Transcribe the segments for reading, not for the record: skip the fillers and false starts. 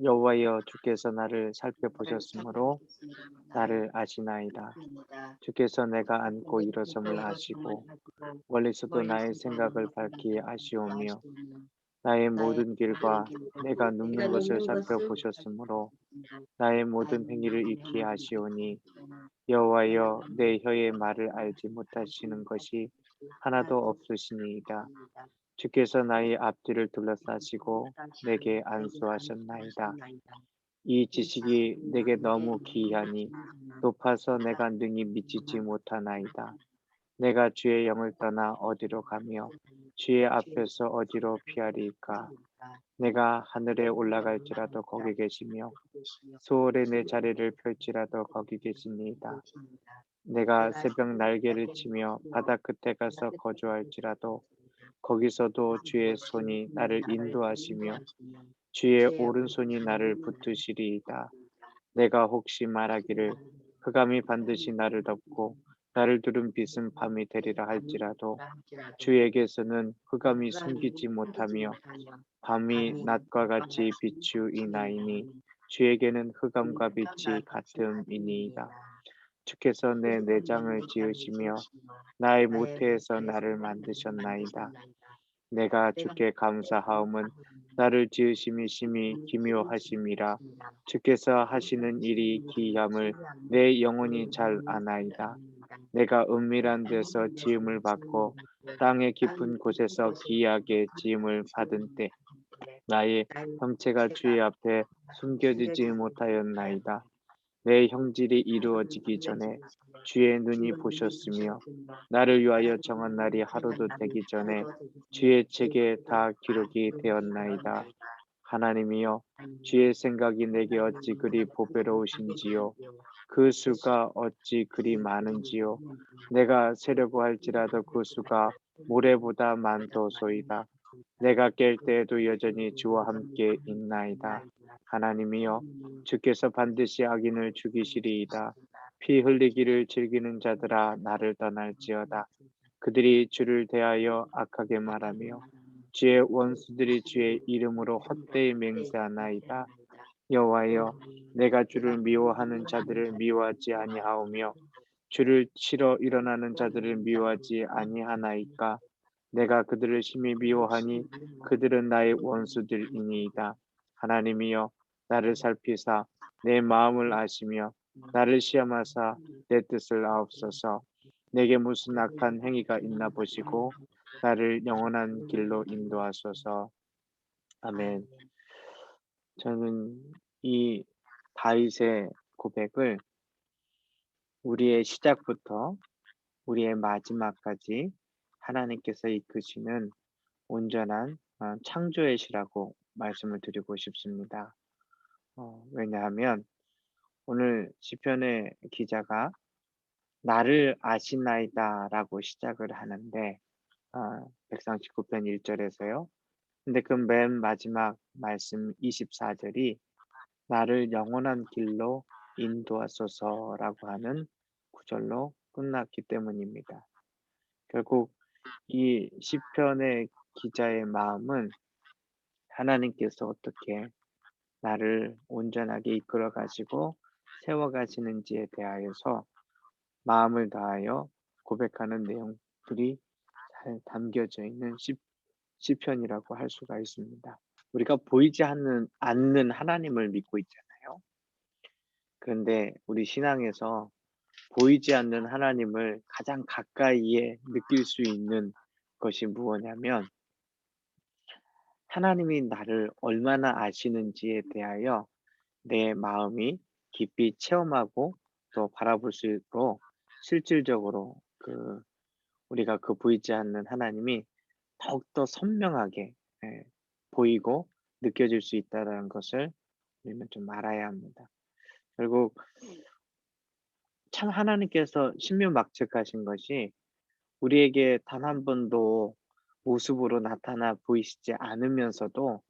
여호와여 주께서 나를 살펴보셨으므로 나를 아시나이다. 주께서 내가 앉고 일어섬을 아시고 멀리서도 나의 생각을 밝히 아시오며 나의 모든 길과 내가 눕는 것을 살펴보셨으므로 나의 모든 행위를 익히 아시오니 여호와여 내 혀의 말을 알지 못하시는 것이 하나도 없으시니이다. 주께서 나의 앞뒤를 둘러싸시고 내게 안수하셨나이다. 이 지식이 내게 너무 기이하니 높아서 내가 능히 미치지 못하나이다. 내가 주의 영을 떠나 어디로 가며 주의 앞에서 어디로 피하리까? 내가 하늘에 올라갈지라도 거기 계시며 수월에 내 자리를 펼지라도 거기 계시니이다. 내가 새벽 날개를 치며 바다 끝에 가서 거주할지라도 거기서도 주의 손이 나를 인도하시며 주의 오른손이 나를 붙드시리이다. 내가 혹시 말하기를 흑암이 반드시 나를 덮고 나를 두른 빛은 밤이 되리라 할지라도 주에게서는 흑암이 숨기지 못하며 밤이 낮과 같이 비추이나이니 주에게는 흑암과 빛이 같음이니이다. 주께서 내 내장을 지으시며 나의 모태에서 나를 만드셨나이다. 내가 주께 감사하옴은 나를 지으심이 심히 기묘하심이라. 주께서 하시는 일이 기이함을 내 영혼이 잘 아나이다. 내가 은밀한 데서 지음을 받고 땅의 깊은 곳에서 기이하게 지음을 받은 때 나의 형체가 주의 앞에 숨겨지지 못하였나이다. 내 형질이 이루어지기 전에 주의 눈이 보셨으며 나를 위하여 정한 날이 하루도 되기 전에 주의 책에 다 기록이 되었나이다. 하나님이여 주의 생각이 내게 어찌 그리 보배로우신지요 그 수가 어찌 그리 많은지요 내가 세려고 할지라도 그 수가 모래보다 많도소이다. 내가 깰 때에도 여전히 주와 함께 있나이다. 하나님이여 주께서 반드시 악인을 죽이시리이다. 피 흘리기를 즐기는 자들아 나를 떠날지어다. 그들이 주를 대하여 악하게 말하며 주의 원수들이 주의 이름으로 헛되이 맹세하나이다. 여호와여 내가 주를 미워하는 자들을 미워하지 아니하오며 주를 치러 일어나는 자들을 미워하지 아니하나이까. 내가 그들을 심히 미워하니 그들은 나의 원수들이니이다. 하나님이여 나를 살피사 내 마음을 아시며 나를 시험하사 내 뜻을 아옵소서. 내게 무슨 악한 행위가 있나 보시고 나를 영원한 길로 인도하소서. 아멘. 저는 이 다윗의 고백을 우리의 시작부터 우리의 마지막까지 하나님께서 이끄시는 온전한 창조의 시라고 말씀을 드리고 싶습니다. 왜냐하면 오늘 시편의 기자가 나를 아시나이다라고 시작을 하는데 139편 1절에서요. 근데 그 맨 마지막 말씀 24절이 나를 영원한 길로 인도하소서라고 하는 구절로 끝났기 때문입니다. 결국 이 시편의 기자의 마음은 하나님께서 어떻게 나를 온전하게 이끌어 가시고 세워 가시는지에 대하여서 마음을 다하여 고백하는 내용들이 잘 담겨져 있는 시편이라고 할 수가 있습니다. 우리가 보이지 않는 하나님을 믿고 있잖아요. 그런데 우리 신앙에서 보이지 않는 하나님을 가장 가까이에 느낄 수 있는 것이 무엇이냐면 하나님이 나를 얼마나 아시는지에 대하여 내 마음이 깊이 체험하고 또 바라볼 수 있도록 실질적으로 우리가 그 보이지 않는 하나님이 더욱더 선명하게 보이고 느껴질 수 있다는 것을 우리는 좀 알아야 합니다. 결국 참 하나님께서 신묘막측하신 것이 우리에게 단 한 번도 모습으로 나타나 보이시지 않으면서도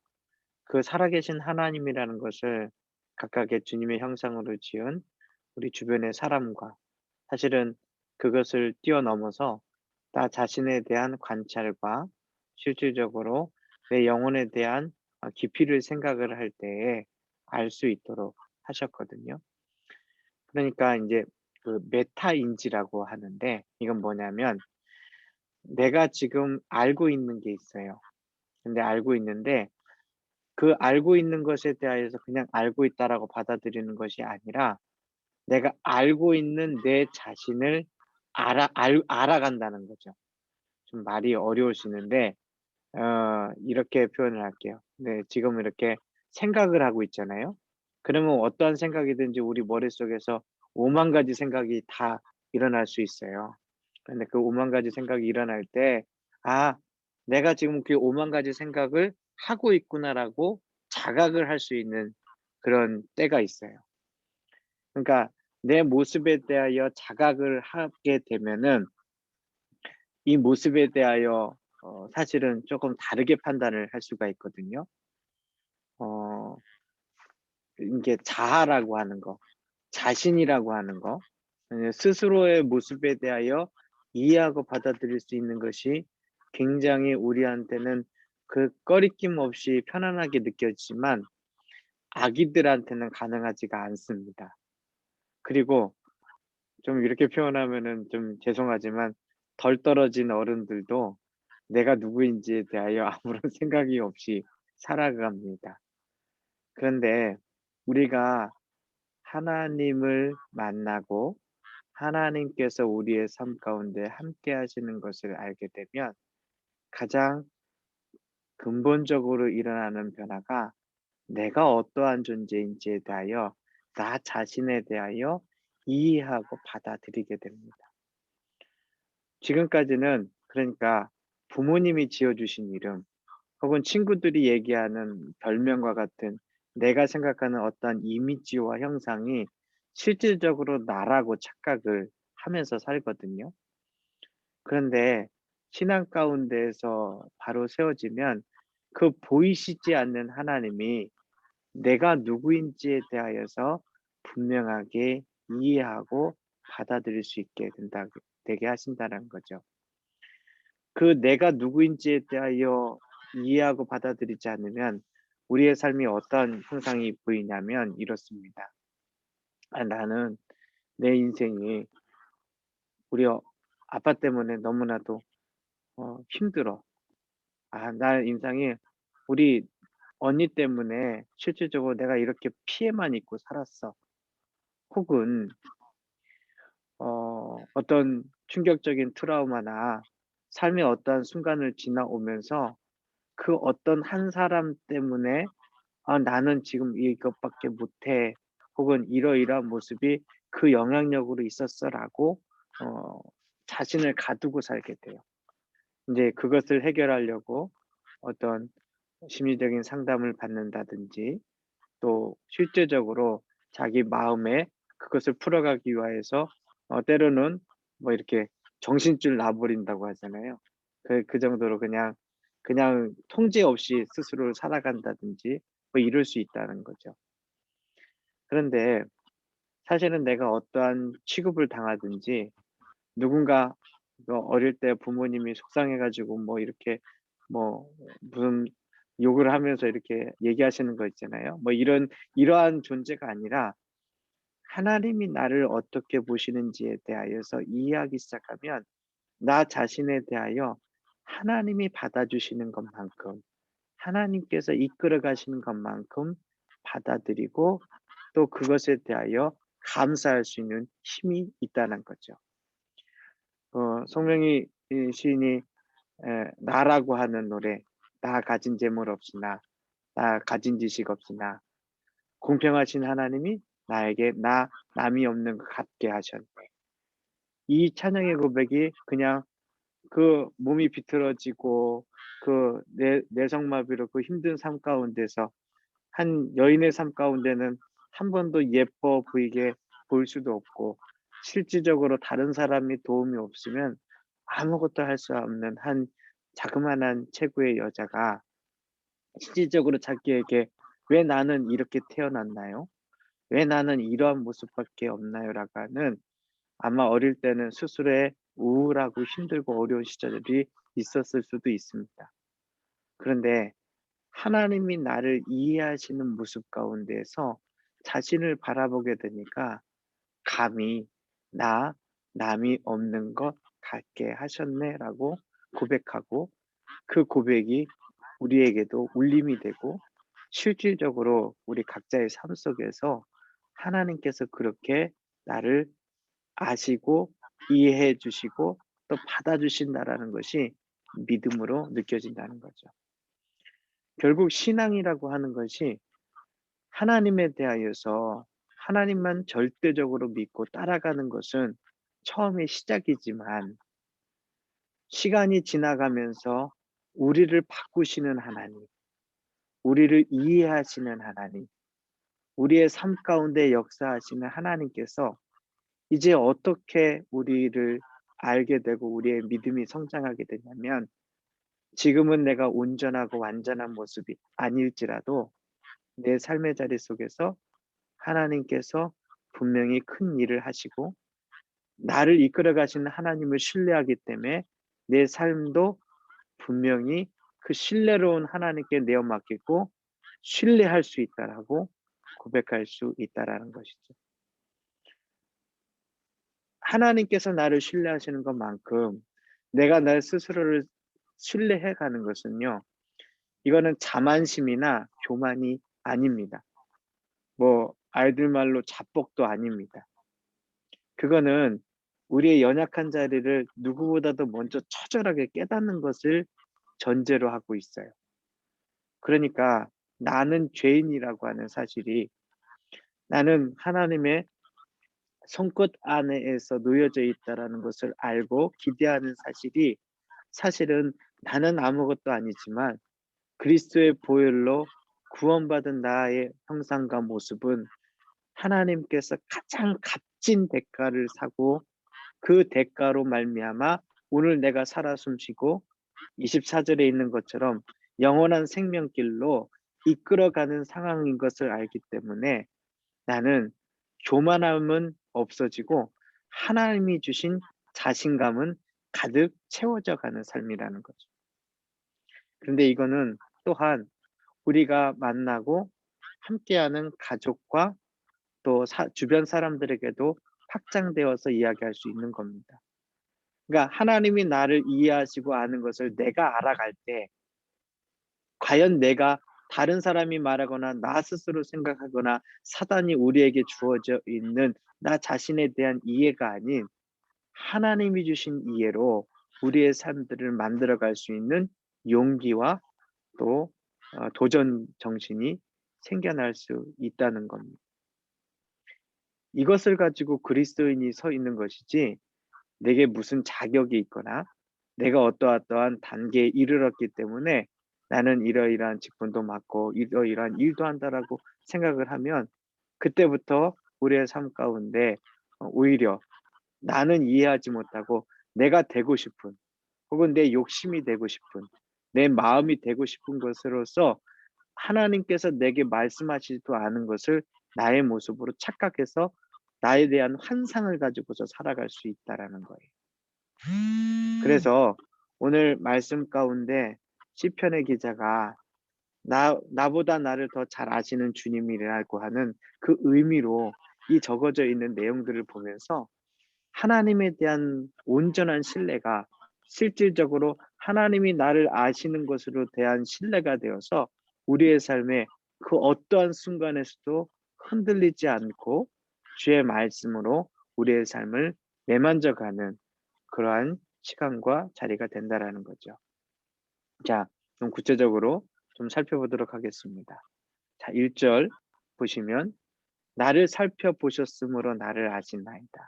그 살아계신 하나님이라는 것을 각각의 주님의 형상으로 지은 우리 주변의 사람과 사실은 그것을 뛰어넘어서 나 자신에 대한 관찰과 실질적으로 내 영혼에 대한 깊이를 생각을 할 때에 알 수 있도록 하셨거든요. 그러니까 인제 그 메타 인지라고 하는데, 이건 뭐냐면 내가 지금 알고 있는 게 있어요. 근데 알고 있는데 그 알고 있는 것에 대하여서 그냥 '알고 있다.'라고 받아들이는 것이 아니라 내가 알고 있는 내 자신을 알아간다는 거죠. 좀 말이 어려우시는데 이렇게 표현을 할게요. 네, 지금 이렇게 생각을 하고 있잖아요. 그러면 어떠한 생각이든지 우리 머릿속에서 오만 가지 생각이 다 일어날 수 있어요. 근데 그 오만 가지 생각이 일어날 때 '아, 내가 지금 그 오만 가지 생각을 하고 있구나.'라고 자각을 할 수 있는 그런 때가 있어요. 그러니까 내 모습에 대하여 자각을 하게 되면은 이 모습에 대하여 사실은 쪼끔 다르게 판단을 할 수가 있거든요. 어 이게 자아라고 하는 거, 자신이라고 하는 거, 스스로의 모습에 대하여 이해하고 받아들일 수 있는 것이 굉장히 우리한테는 그 꺼리낌 없이 편안하게 느껴지지만 아기들한테는 가능하지가 않습니다. 그리고 좀 이렇게 표현하면은 좀 죄송하지만 덜 떨어진 어른들도 내가 누구인지에 대하여 아무런 생각이 없이 살아갑니다. 그런데 우리가 하나님을 만나고 하나님께서 우리의 삶 가운데 함께 하시는 것을 알게 되면 가장 근본적으로 일어나는 변화가 내가 어떠한 존재인지에 대하여 나 자신에 대하여 이해하고 받아들이게 됩니다. 지금까지는 그러니까 부모님이 지어 주신 이름 혹은 친구들이 얘기하는 별명과 같은 내가 생각하는 어떤 이미지와 형상이 실질적으로 나라고 착각을 하면서 살거든요. 그런데 신앙 가운데에서 바로 세워지면 그 보이시지 않는 하나님이 내가 누구인지에 대하여서 분명하게 이해하고 받아들일 수 있게 되게 하신다는 거죠. 그 내가 누구인지에 대하여 이해하고 받아들이지 않으면 우리의 삶이 어떤 형상이 보이냐면 이렇습니다. '아, 나는 내 인생이 우리 아빠 때문에 너무나도 힘들어. 아, 나의 인생이 우리 언니 때문에 실질적으로 내가 이렇게 피해만 입고 살았어.' 혹은 어떤 충격적인 트라우마나 삶의 어떠한 순간을 지나오면서 그 어떤 한 사람 때문에 '아, 나는 지금 이것밖에 못해.' 혹은 '이러이러한 모습이 그 영향력으로 있었어.'라고 어 자신을 가두고 살게 돼요. 인제 그것을 해결하려고 어떤 심리적인 상담을 받는다든지 또 실제적으로 자기 마음에 그것을 풀어가기 위해서 때로는 뭐 이렇게 정신줄 놔 버린다고 하잖아요. 그 정도로 그냥 통제 없이 스스로를 살아간다든지 뭐 이럴 수 있다는 거죠. 그런데 사실은 내가 어떠한 취급을 당하든지 누군가 어릴 때 부모님이 속상해 가지고 뭐 이렇게 뭐 무슨 욕을 하면서 이렇게 얘기하시는 거 있잖아요. 뭐 이러한 존재가 아니라 하나님이 나를 어떻게 보시는지에 대하여서 이해하기 시작하면 나 자신에 대하여 하나님이 받아주시는 것만큼 하나님께서 이끌어 가시는 것만큼 받아들이고 또 그것에 대하여 감사할 수 있는 힘이 있다는 거죠. 송명희 이 시인이 나라고 하는 노래, 나 가진 재물 없으나 나 가진 지식 없으나 공평하신 하나님이 나에게 나 남이 없는 것 같게 하셨네. 이 찬양의 고백이 그냥 그 몸이 비틀어지고 그 내성마비로 그 힘든 삶 가운데서 한 여인의 삶 가운데는 한 번도 예뻐 보이게 보일 수도 없고 실질적으로 다른 사람이 도움이 없으면 아무것도 할 수 없는 한 자그마한 체구의 여자가 실질적으로 자기에게 '왜 나는 이렇게 태어났나요? 왜 나는 이러한 모습밖에 없나요?'라고 하는 아마 어릴 때는 스스로의 우울하고 힘들고 어려운 시절이 있었을 수도 있습니다. 그런데 하나님이 나를 이해하시는 모습 가운데에서 자신을 바라보게 되니까 감히 "나 남이 없는 것 같게 하셨네."라고 고백하고, 그 고백이 우리에게도 울림이 되고 실질적으로 우리 각자의 삶 속에서 하나님께서 그렇게 나를 아시고 이해해 주시고 또 받아주신다라는 것이 믿음으로 느껴진다는 거죠. 결국 신앙이라고 하는 것이 하나님에 대하여서 하나님만 절대적으로 믿고 따라가는 것은 처음에 시작이지만, 시간이 지나가면서 우리를 바꾸시는 하나님, 우리를 이해하시는 하나님, 우리의 삶 가운데 역사하시는 하나님께서 이제 어떻게 우리를 알게 되고 우리의 믿음이 성장하게 되냐면, 지금은 내가 온전하고 완전한 모습이 아닐지라도 내 삶의 자리 속에서 하나님께서 분명히 큰 일을 하시고 나를 이끌어 가시는 하나님을 신뢰하기 때문에 내 삶도 분명히 그 신뢰로운 하나님께 내어 맡기고 신뢰할 수 있다라고 고백할 수 있다라는 것이죠. 하나님께서 나를 신뢰하시는 것만큼 내가 나 스스로를 신뢰해 가는 것은요, 이거는 자만심이나 교만이 아닙니다. 뭐 아이들 말로 자뻑도 아닙니다. 그거는 우리의 연약한 자리를 누구보다도 먼저 처절하게 깨닫는 것을 전제로 하고 있어요. 그러니까 나는 죄인이라고 하는 사실이, 나는 하나님의 손끝 안에서 놓여져 있다라는 것을 알고 기대하는 사실이, 사실은 나는 아무것도 아니지만 그리스도의 보혈로 구원받은 나의 형상과 모습은 하나님께서 가장 값진 대가를 사고 그 대가로 말미암아 오늘 내가 살아 숨쉬고 24절에 있는 것처럼 영원한 생명길로 이끌어가는 상황인 것을 알기 때문에 나는 교만함은 없어지고 하나님이 주신 자신감은 가득 채워져 가는 삶이라는 거죠. 그런데 이거는 또한 우리가 만나고 함께하는 가족과 또 주변 사람들에게도 확장되어서 이야기할 수 있는 겁니다. 그러니까 하나님이 나를 이해하시고 아는 것을 내가 알아갈 때, 과연 내가 다른 사람이 말하거나 나 스스로 생각하거나 사단이 우리에게 주어져 있는 나 자신에 대한 이해가 아닌 하나님이 주신 이해로 우리의 삶들을 만들어갈 수 있는 용기와 또 도전 정신이 생겨날 수 있다는 겁니다. 이것을 가지고 그리스도인이 서 있는 것이지, 내게 무슨 자격이 있거나 내가 어떠어떠한 단계에 이르렀기 때문에 나는 이러이러한 직분도 맡고 이러이러한 일도 한다라고 생각을 하면, 그때부터 우리의 삶 가운데 오히려 나는 이해하지 못하고 내가 되고 싶은, 혹은 내 욕심이 되고 싶은, 내 마음이 되고 싶은 것으로서 하나님께서 내게 말씀하시지도 않은 것을 나의 모습으로 착각해서 나에 대한 환상을 가지고서 살아갈 수 있다라는 거예요. 그래서 오늘 말씀 가운데 시편의 기자가 나보다 나를 더 잘 아시는 주님이라고 하는 그 의미로 이 적어져 있는 내용들을 보면서 하나님에 대한 온전한 신뢰가 실질적으로 하나님이 나를 아시는 것으로 대한 신뢰가 되어서 우리의 삶에 그 어떠한 순간에서도 흔들리지 않고 주의 말씀으로 우리의 삶을 내만져가는 그러한 시간과 자리가 된다라는 거죠. 자, 좀 구체적으로 좀 살펴보도록 하겠습니다. 자, 1절 보시면 나를 살펴보셨으므로 나를 아시나이다.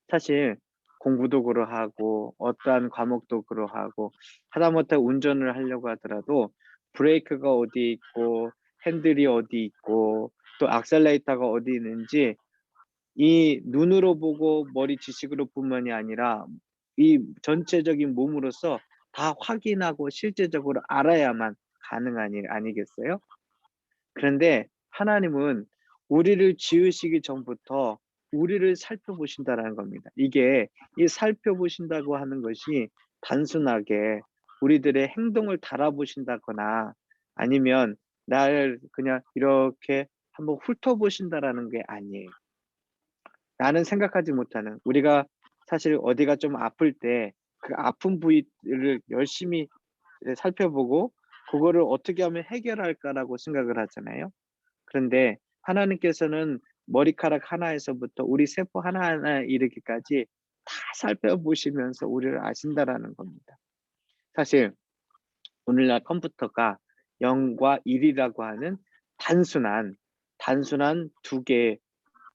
사실 공부도 그러하고 어떠한 과목도 그러하고 하다못해 운전을 하려고 하더라도 브레이크가 어디 있고 핸들이 어디 있고 또 악셀레이터가 어디 있는지 이 눈으로 보고 머리 지식으로 뿐만이 아니라 이 전체적인 몸으로써 다 확인하고 실제적으로 알아야만 가능한 일 아니겠어요? 그런데 하나님은 우리를 지으시기 전부터 우리를 살펴보신다라는 겁니다. 이게 이 살펴보신다고 하는 것이 단순하게 우리들의 행동을 달아보신다거나 아니면 나를 그냥 이렇게 한번 훑어보신다라는 게 아니에요. 나는 생각하지 못하는, 우리가 사실 어디가 좀 아플 때 그 아픈 부위를 열심히 살펴보고 그거를 '어떻게 하면 해결할까.'라고 생각을 하잖아요. 그런데 하나님께서는 머리카락 하나에서부터 우리 세포 하나하나에 이르기까지 다 살펴보시면서 우리를 아신다라는 겁니다. 사실 오늘날 컴퓨터가 0과 1이라고 하는 단순한, 두 개의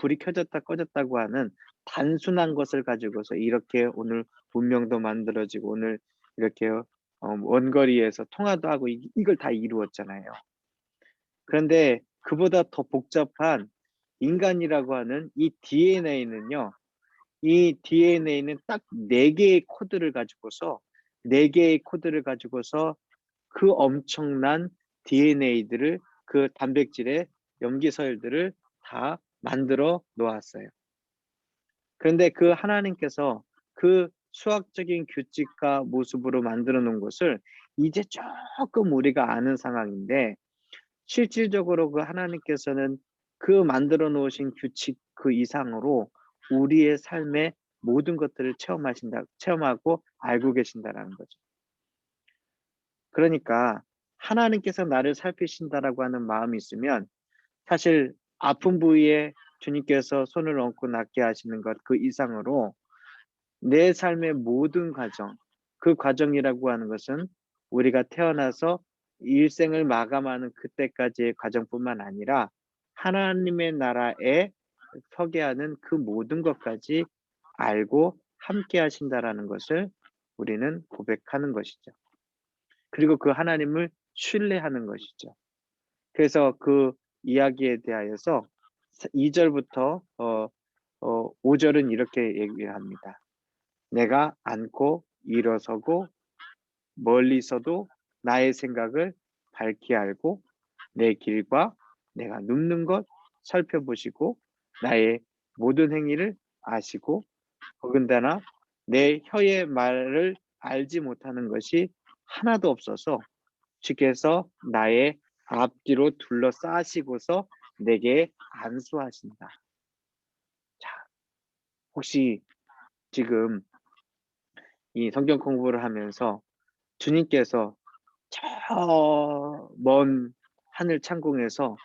불이 켜졌다 꺼졌다고 하는 단순한 것을 가지고서 이렇게 오늘 문명도 만들어지고 오늘 이렇게 원거리에서 통화도 하고 이걸 다 이루었잖아요. 그런데 그보다 더 복잡한 인간이라고 하는 이 DNA는요. 이 DNA는 딱 4 개의 코드를 가지고서 그 엄청난 DNA들을, 그 단백질의 염기서열들을 다 만들어 놓았어요. 그런데 그 하나님께서 그 수학적인 규칙과 모습으로 만들어 놓은 것을 이제 쪼끔 우리가 아는 상황인데, 실질적으로 그 하나님께서는 그 만들어 놓으신 규칙 그 이상으로 우리의 삶의 모든 것들을 체험하고 알고 계신다라는 거죠. 그러니까 하나님께서 나를 살피신다라고 하는 마음이 있으면 사실 아픈 부위에 주님께서 손을 얹고 낫게 하시는 것 그 이상으로 내 삶의 모든 과정, 그 과정이라고 하는 것은 우리가 태어나서 일생을 마감하는 그때까지의 과정뿐만 아니라 하나님의 나라에 서게 하는 그 모든 것까지 알고 함께 하신다라는 것을 우리는 고백하는 것이죠. 그리고 그 하나님을 신뢰하는 것이죠. 그래서 그 이야기에 대하여서 2 절부터 5 절은 이렇게 얘기를 합니다. "내가 앉고 일어서고 멀리서도 나의 생각을 밝히 알고 내 길과 내가 눕는 것 살펴보시고 나의 모든 행위를 아시고 더군다나 내 혀의 말을 알지 못하는 것이 하나도 없어서 주께서 나의 앞뒤로 둘러싸시고서 내게 안수하신다." 자, 혹시 지금 이 성경 공부를 하면서 주님께서 저 먼 하늘 창공에서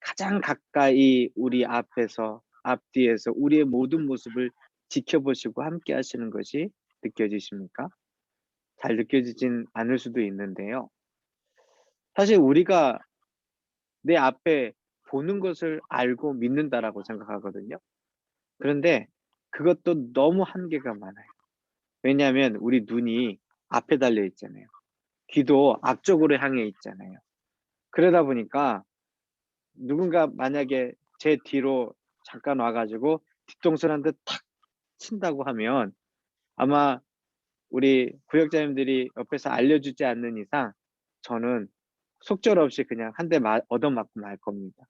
가장 가까이 우리 앞뒤에서 우리의 모든 모습을 지켜보시고 함께 하시는 것이 느껴지십니까? 잘 느껴지진 않을 수도 있는데요. 사실 우리가 내 앞에 보는 것을 알고 믿는다라고 생각하거든요. 그런데 그것도 너무 한계가 많아요. 왜냐하면 우리 눈이 앞에 달려 있잖아요. 귀도 앞쪽으로 향해 있잖아요. 그러다 보니까 누군가 만약에 제 뒤로 잠깐 와 가지고 뒤통수를 한 대 탁 친다고 하면 아마 우리 구역자님들이 옆에서 알려주지 않는 이상 저는 속절없이 그냥 한 대 얻어맞고 말 겁니다.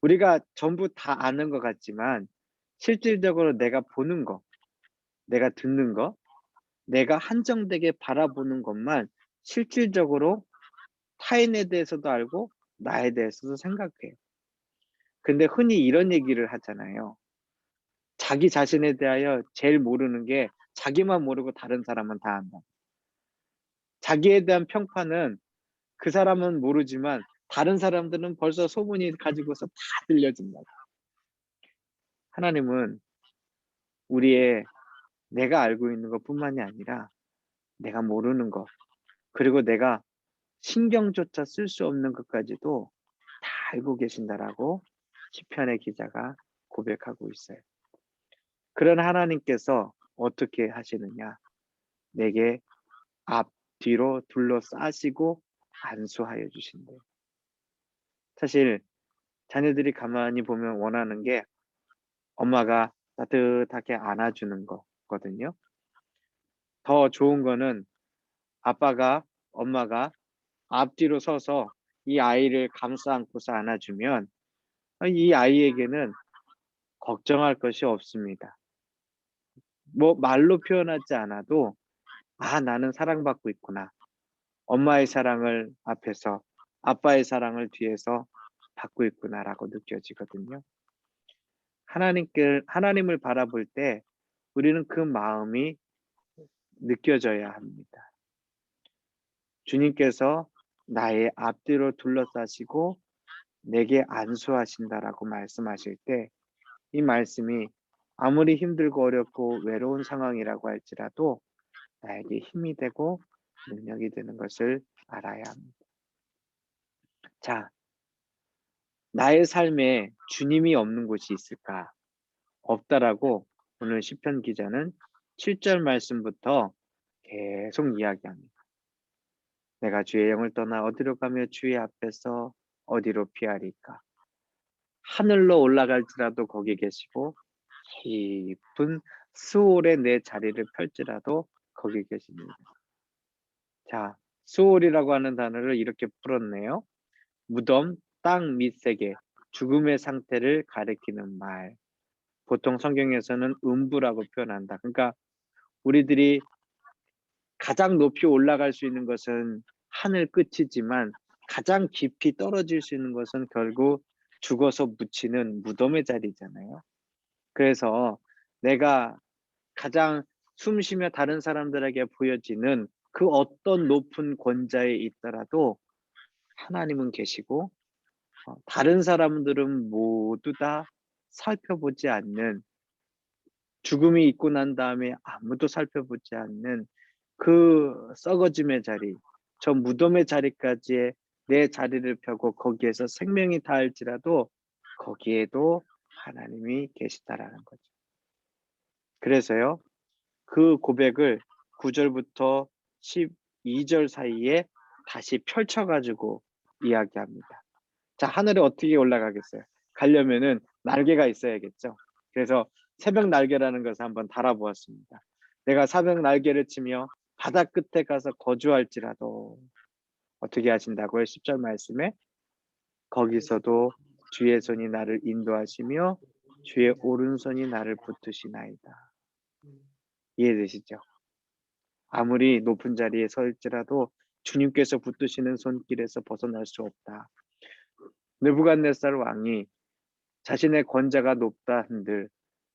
우리가 전부 다 아는 것 같지만 실질적으로 내가 보는 거, 내가 듣는 거, 내가 한정되게 바라보는 것만 실질적으로 타인에 대해서도 알고 나에 대해서도 생각해요. 근데 흔히 이런 얘기를 하잖아요. 자기 자신에 대하여 제일 모르는 게 자기만 모르고 다른 사람은 다 안다. 자기에 대한 평판은 그 사람은 모르지만 다른 사람들은 벌써 소문이 가지고서 다 들려진다. 하나님은 우리의 내가 알고 있는 것뿐만이 아니라 내가 모르는 것, 그리고 내가 신경조차 쓸 수 없는 것까지도 다 알고 계신다라고 시편의 기자가 고백하고 있어요. 그런 하나님께서 어떻게 하시느냐? 내게 앞뒤로 둘러싸시고 안수하여 주신대요. 사실 자녀들이 가만히 보면 원하는 게 엄마가 따뜻하게 안아주는 거거든요. 더 좋은 거는 엄마가 앞뒤로 서서 이 아이를 감싸 안고서 안아주면 이 아이에게는 걱정할 것이 없습니다. 뭐 말로 표현하지 않아도 '아 나는 사랑받고 있구나. 엄마의 사랑을 앞에서, 아빠의 사랑을 뒤에서 받고 있구나라고 느껴지거든요. 하나님을 바라볼 때 우리는 그 마음이 느껴져야 합니다. 주님께서 나의 앞뒤로 둘러싸시고 내게 안수하신다라고 말씀하실 때, 이 말씀이 아무리 힘들고 어렵고 외로운 상황이라고 할지라도 나에게 힘이 되고 능력이 되는 것을 알아야 합니다. 자, 나의 삶에 주님이 없는 곳이 있을까? 없다라고 오늘 시편 기자는 7절 말씀부터 계속 이야기합니다. 내가 주의 영을 떠나 어디로 가며 주의 앞에서 어디로 피하리까? 하늘로 올라갈지라도 거기 계시고 깊은 수월에 내 자리를 펼지라도 거기 계십니다. 자, 수월이라고 하는 단어를 이렇게 풀었네요. 무덤, 땅 밑세계, 죽음의 상태를 가리키는 말. 보통 성경에서는 음부라고 표현한다. 그러니까 우리들이 가장 높이 올라갈 수 있는 것은 하늘 끝이지만 가장 깊이 떨어질 수 있는 것은 결국 죽어서 묻히는 무덤의 자리잖아요. 그래서 내가 가장 숨쉬며 다른 사람들에게 보여지는 그 어떤 높은 권좌에 있더라도 하나님은 계시고, 다른 사람들은 모두 다 살펴보지 않는, 죽음이 있고 난 다음에 아무도 살펴보지 않는 그 썩어짐의 자리, 저 무덤의 자리까지의 내 자리를 펴고 거기에서 생명이 닿을지라도 거기에도 하나님이 계시다라는 거죠. 그래서요, 그 고백을 9절부터 12절 사이에 다시 펼쳐가지고 이야기합니다. 자, 하늘에 어떻게 올라가겠어요? 가려면은 날개가 있어야겠죠. 그래서 새벽 날개라는 것을 한번 달아보았습니다. 내가 새벽 날개를 치며 바다 끝에 가서 거주할지라도 어떻게 하신다고요? 10절 말씀에 거기서도 주의 손이 나를 인도하시며 주의 오른손이 나를 붙드시나이다. 이해되시죠? 아무리 높은 자리에 서있지라도 주님께서 붙드시는 손길에서 벗어날 수 없다. 느부갓네살 왕이 자신의 권좌가 높다 한들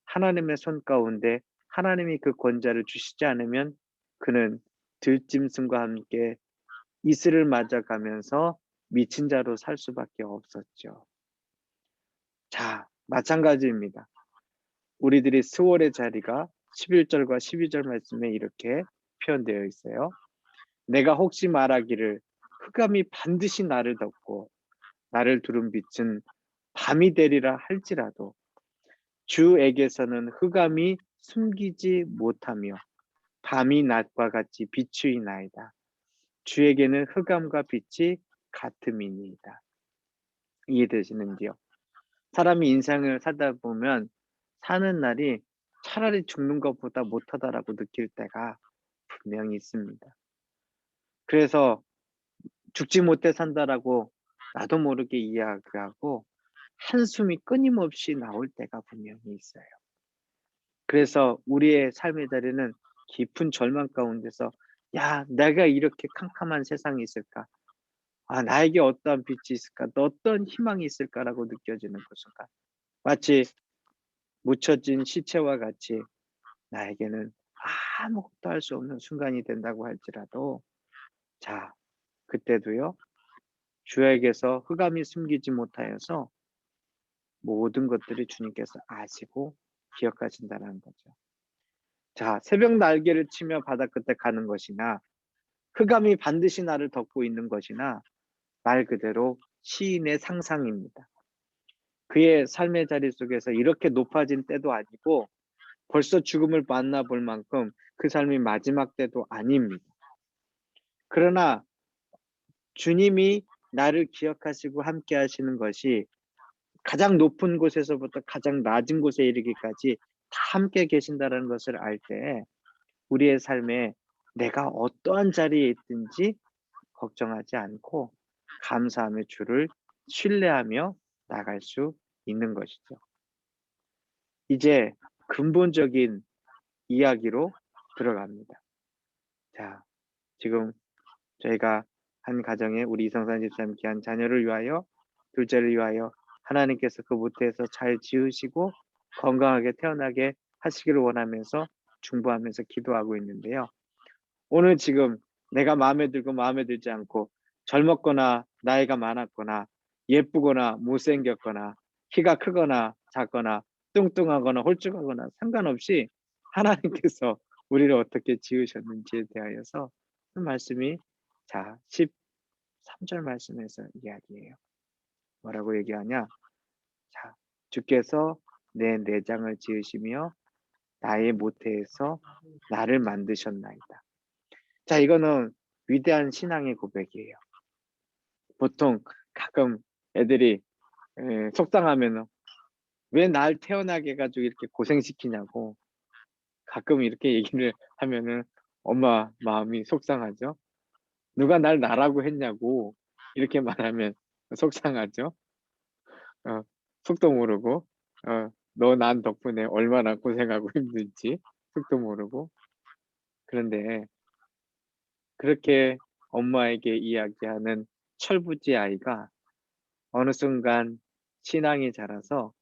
하나님의 손 가운데 하나님이 그 권좌를 주시지 않으면 그는 들짐승과 함께 이슬을 맞아가면서 미친 자로 살 수밖에 없었죠. 자, 마찬가지입니다. 우리들이 스월의 자리가 11절과 12절 말씀에 이렇게 표현되어 있어요. 내가 혹시 말하기를 흑암이 반드시 나를 덮고 나를 두른 빛은 밤이 되리라 할지라도 주에게서는 흑암이 숨기지 못하며 밤이 낮과 같이 비추이나이다. 주에게는 흑암과 빛이 같음이니이다. 이해되시는지요? 사람이 인생을 살다 보면 사는 날이 차라리 죽는 것보다 못하다라고 느낄 때가 분명히 있습니다. 그래서 죽지 못해 산다라고 나도 모르게 이야기하고 한숨이 끊임없이 나올 때가 분명히 있어요. 그래서 우리의 삶의 자리는 깊은 절망 가운데서 야, 내가 이렇게 캄캄한 세상이 있을까? 아, 나에게 어떠한 빛이 있을까? 또 어떤 희망이 있을까라고 느껴지는 그 순간. 마치 묻혀진 시체와 같이 나에게는 아무것도 할 수 없는 순간이 된다고 할지라도 자, 그때도요. 주에게서 흑암이 숨기지 못하여서 모든 것들이 주님께서 아시고 기억하신다는 거죠. 자, 새벽 날개를 치며 바다 끝에 가는 것이나 흑암이 반드시 나를 덮고 있는 것이나 말 그대로 시인의 상상입니다. 그의 삶의 자리 속에서 이렇게 높아진 때도 아니고 벌써 죽음을 만나볼 만큼 그 삶이 마지막 때도 아닙니다. 그러나 주님이 나를 기억하시고 함께 하시는 것이 가장 높은 곳에서부터 가장 낮은 곳에 이르기까지 다 함께 계신다는 것을 알 때 우리의 삶에 내가 어떠한 자리에 있든지 걱정하지 않고 감사하며 주를 신뢰하며 나갈 수 있는 것이죠. 이제 근본적인 이야기로 들어갑니다. 자, 지금 저희가 한 가정에 우리 이성산 집사님 귀한 자녀를 위하여, 둘째를 위하여 하나님께서 그 모태에서 잘 지으시고 건강하게 태어나게 하시기를 원하면서 중보하면서 기도하고 있는데요. 오늘 지금 내가 마음에 들고 마음에 들지 않고, 젊었거나 나이가 많았거나 예쁘거나 못생겼거나 키가 크거나 작거나 뚱뚱하거나 홀쭉하거나 상관없이 하나님께서 우리를 어떻게 지으셨는지에 대하여서 그 말씀이, 자, 13절 말씀에서 이야기해요. 뭐라고 얘기하냐? 자, 주께서 내 내장을 지으시며 나의 모태에서 나를 만드셨나이다. 자, 이거는 위대한 신앙의 고백이에요. 보통 가끔 애들이 속상하면 왜 날 태어나게 해가지고 이렇게 고생시키냐고 가끔 이렇게 얘기를 하면은 엄마 마음이 속상하죠. 누가 날 나라고 했냐고 이렇게 말하면 속상하죠. 어, 속도 모르고, 너 난 덕분에 얼마나 고생하고 힘든지 속도 모르고. 그런데 그렇게 엄마에게 이야기하는 철부지 아이가 어느 순간 신앙이 자라서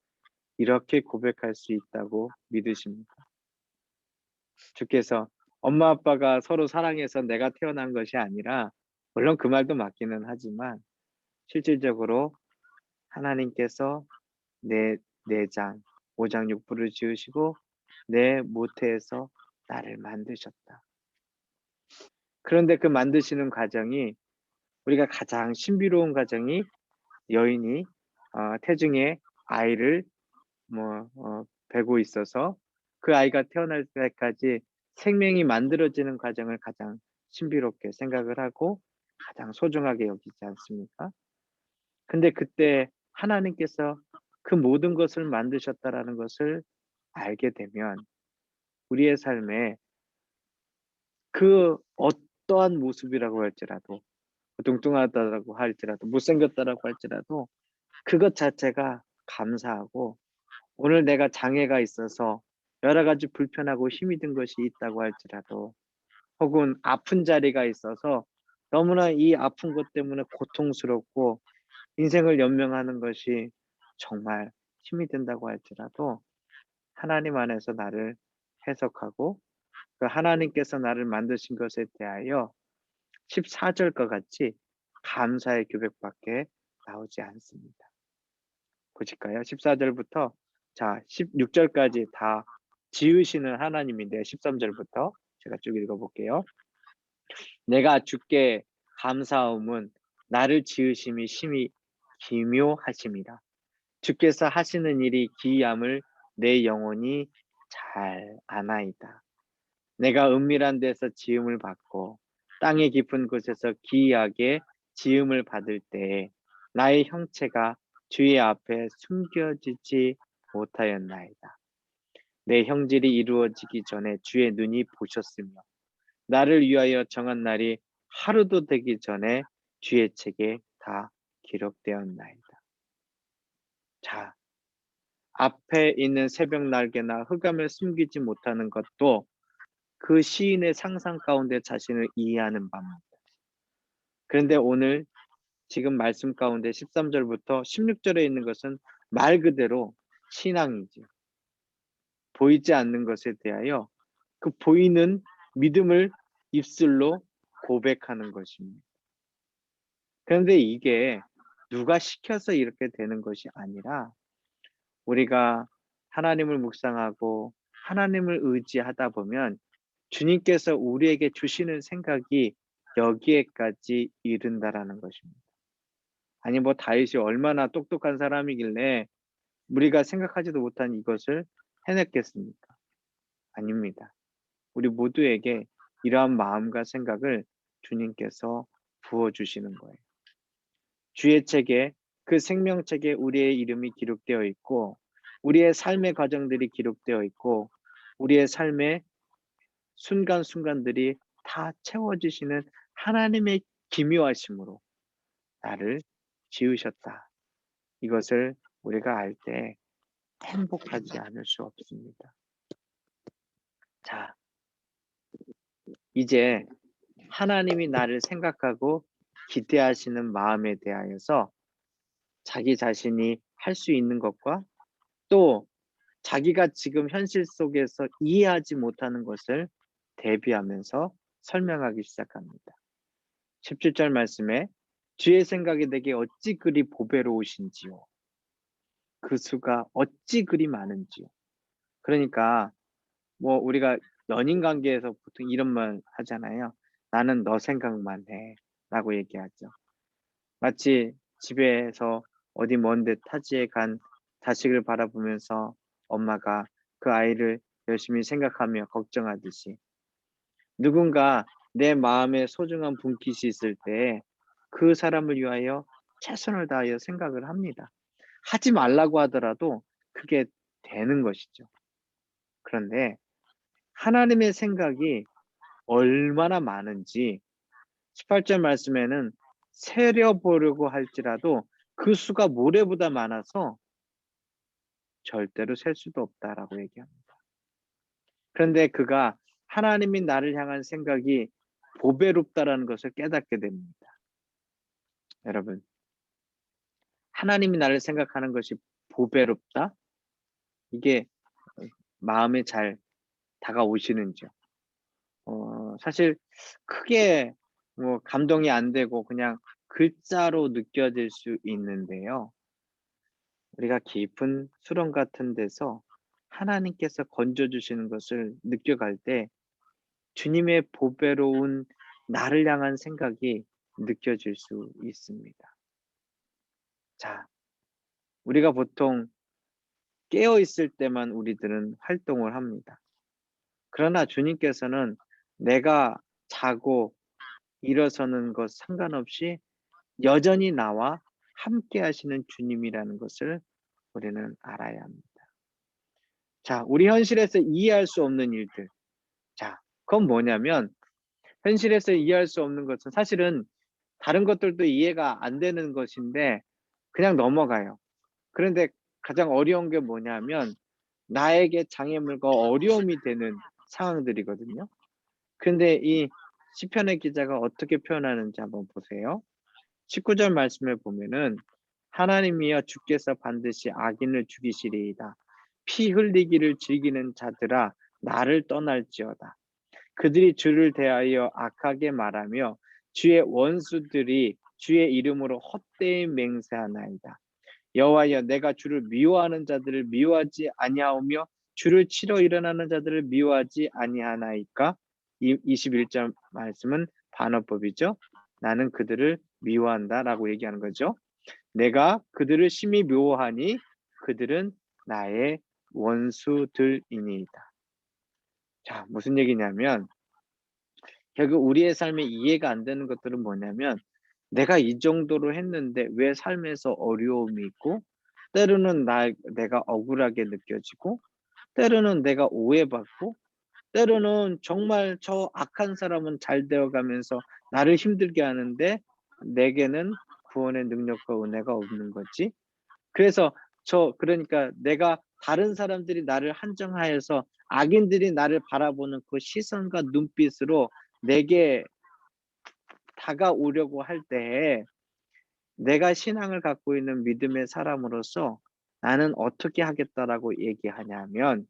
이렇게 고백할 수 있다고 믿으십니다. 주께서 엄마 아빠가 서로 사랑해서 내가 태어난 것이 아니라, 물론 그 말도 맞기는 하지만 실질적으로 하나님께서 내 내장, 오장육부를 지으시고 내 모태에서 나를 만드셨다. 그런데 그 만드시는 과정이, 우리가 가장 신비로운 과정이, 여인이 태중에 아이를 베고 있어서 그 아이가 태어날 때까지 생명이 만들어지는 과정을 가장 신비롭게 생각을 하고 가장 소중하게 여기지 않습니까? 근데 그때 하나님께서 그 모든 것을 만드셨다라는 것을 알게 되면 우리의 삶에 그 어떠한 모습이라고 할지라도, 뚱뚱하다라고 할지라도, 못생겼다라고 할지라도 그것 자체가 감사하고, 오늘 내가 장애가 있어서 여러 가지 불편하고 힘이 든 것이 있다고 할지라도, 혹은 아픈 자리가 있어서 너무나 이 아픈 것 때문에 고통스럽고 인생을 연명하는 것이 정말 힘이 든다고 할지라도, 하나님 안에서 나를 해석하고 그 하나님께서 나를 만드신 것에 대하여 14절과 같이 감사의 고백밖에 나오지 않습니다. 보실까요? 14절부터 자 16절까지 다 지으시는 하나님인데, 13절부터 제가 쭉 읽어볼게요. 내가 주께 감사함은 나를 지으심이 심히 기묘하심이라. 주께서 하시는 일이 기이함을 내 영혼이 잘 아나이다. 내가 은밀한 데서 지음을 받고 땅의 깊은 곳에서 기이하게 지음을 받을 때에 나의 형체가 주의 앞에 숨겨지지 못하였나이다. 내 형질이 이루어지기 전에 주의 눈이 보셨으며 나를 위하여 정한 날이 하루도 되기 전에 주의 책에 다 기록되었나이다. 자, 앞에 있는 새벽 날개나 흑암을 숨기지 못하는 것도 그 시인의 상상 가운데 자신을 이해하는 바입니다. 그런데 오늘 지금 말씀 가운데 13절부터 16절에 있는 것은 말 그대로 신앙이죠. 보이지 않는 것에 대하여 그 보이는 믿음을 입술로 고백하는 것입니다. 그런데 이게 누가 시켜서 이렇게 되는 것이 아니라, 우리가 하나님을 묵상하고 하나님을 의지하다 보면 주님께서 우리에게 주시는 생각이 여기에까지 이른다라는 것입니다. 아니 뭐 다윗이 얼마나 똑똑한 사람이길래 우리가 생각하지도 못한 이것을 해냈겠습니까? 아닙니다. 우리 모두에게 이러한 마음과 생각을 주님께서 부어주시는 거예요. 주의 책에, 그 생명책에 우리의 이름이 기록되어 있고, 우리의 삶의 과정들이 기록되어 있고, 우리의 삶의 순간순간들이 다 채워지시는 하나님의 기묘하심으로 나를 지으셨다. 이것을 우리가 알 때 행복하지 않을 수 없습니다. 자, 이제 하나님이 나를 생각하고 기대하시는 마음에 대하여서 자기 자신이 할 수 있는 것과 또 자기가 지금 현실 속에서 이해하지 못하는 것을 대비하면서 설명하기 시작합니다. 17절 말씀에 주의 생각이 내게 어찌 그리 보배로우신지요. 그 수가 어찌 그리 많은지요. 그러니까 뭐 우리가 연인 관계에서 보통 이런 말 하잖아요. 나는 너 생각만 해. 라고 얘기하죠. 마치 집에서 어디 먼 데 타지에 간 자식을 바라보면서 엄마가 그 아이를 열심히 생각하며 걱정하듯이 누군가 내 마음에 소중한 분깃이 있을 때 그 사람을 위하여 최선을 다하여 생각을 합니다. 하지 말라고 하더라도 그게 되는 것이죠. 그런데 하나님의 생각이 얼마나 많은지 18절 말씀에는 세려 보려고 할지라도 그 수가 모래보다 많아서 절대로 셀 수도 없다라고 얘기합니다. 그런데 그가 하나님이 나를 향한 생각이 보배롭다라는 것을 깨닫게 됩니다. 여러분, 하나님이 나를 생각하는 것이 보배롭다? 이게 마음에 잘 다가오시는지요? 사실 크게 뭐 감동이 안 되고 그냥 글자로 느껴질 수 있는데요. 우리가 깊은 수렁 같은 데서 하나님께서 건져 주시는 것을 느껴갈 때 주님의 보배로운 나를 향한 생각이 느껴질 수 있습니다. 자, 우리가 보통 깨어 있을 때만 우리들은 활동을 합니다. 그러나 주님께서는 내가 자고 일어서는 것 상관없이 여전히 나와 함께 하시는 주님이라는 것을 우리는 알아야 합니다. 자, 우리 현실에서 이해할 수 없는 일들. 자, 그건 뭐냐면 현실에서 이해할 수 없는 것은 사실은 다른 것들도 이해가 안 되는 것인데 그냥 넘어가요. 그런데 가장 어려운 게 뭐냐면 나에게 장애물과 어려움이 되는 상황들이거든요. 근데 이 시편의 기자가 어떻게 표현하는지 한번 보세요. 19절 말씀을 보면은 하나님이여 주께서 반드시 악인을 죽이시리이다. 피 흘리기를 즐기는 자들아 나를 떠날지어다. 그들이 주를 대하여 악하게 말하며 주의 원수들이 주의 이름으로 헛되이 맹세하나이다. 여호와여 내가 주를 미워하는 자들을 미워하지 아니하오며 주를 치러 일어나는 자들을 미워하지 아니하나이까? 21절 말씀은 반어법이죠. 나는 그들을 미워한다라고 얘기하는 거죠. 내가 그들을 심히 미워하니 그들은 나의 원수들이니이다. 자, 무슨 얘기냐면 결국 우리의 삶에 이해가 안 되는 것들은 뭐냐면 내가 이 정도로 했는데 왜 삶에서 어려움이 있고 때로는 내가 억울하게 느껴지고 때로는 내가 오해받고 때로는 정말 저 악한 사람은 잘 되어가면서 나를 힘들게 하는데 내게는 구원의 능력과 은혜가 없는 거지. 그래서 그러니까 내가 다른 사람들이 나를 한정하여서 악인들이 나를 바라보는 그 시선과 눈빛으로 내게 다가오려고 할 때에 내가 신앙을 갖고 있는 믿음의 사람으로서 나는 어떻게 하겠다라고 얘기하냐면